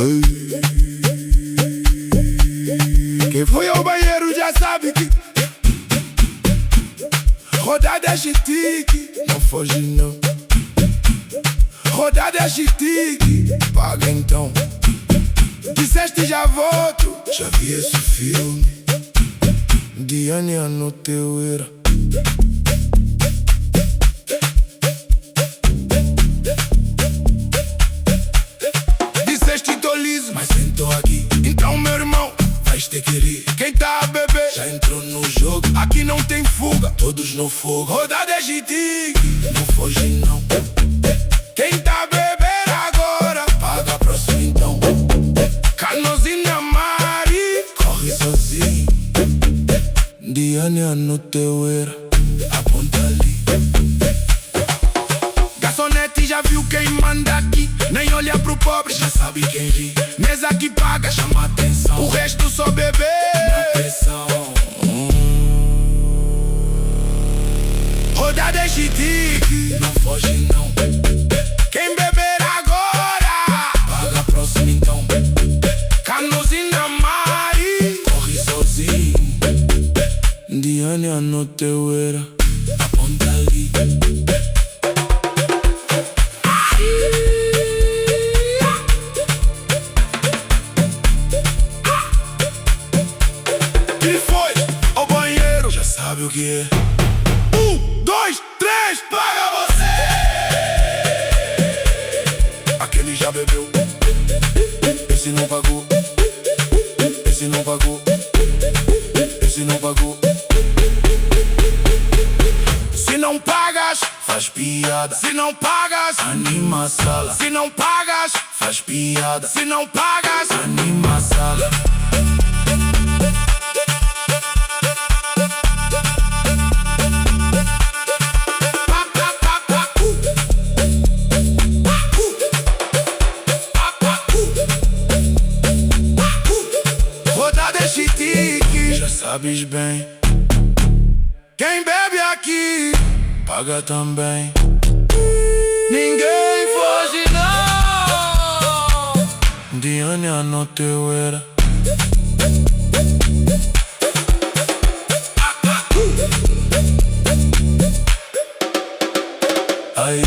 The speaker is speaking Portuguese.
Hey. Quem foi ao banheiro já sabe que rodada é chique, não foge não. Rodada é chique, paga então. Disseste já volto, já vi esse filme. Diane no teu era. Disseste tô liso, mas sentou aqui. Então meu irmão, vais ter que rir. Quem tá a beber já entrou no jogo. Aqui não tem fuga, todos no fogo. Rodada é chique, não foge não. Quem tá a beber agora, paga próximo então. Canozinha Mari, corre sozinho. Diane no teu era, aponta ali. Garçonete já viu quem manda aqui. Nem olha pro pobre, já sabe quem ri. Mesa que paga, chama atenção. O resto só beber na pressão. Rodada é chique, não foge não. Quem beber agora, paga próximo então. Canozinha Mari, corre sozinho. Diane no teu era, aponta ali. Quem foi ao banheiro já sabe o que é. 1, 2, 3, paga você. Aquele já bebeu, esse não pagou. Esse não pagou. Esse não pagou. Se não pagas, faz piada. Se não pagas, anima a sala. Se não pagas, faz piada. Se não pagas, anima a sala. Rodada é chique, já sabes bem. Quem bebe aqui, paga também. Ninguém foge não. Diane no teu era. Aí.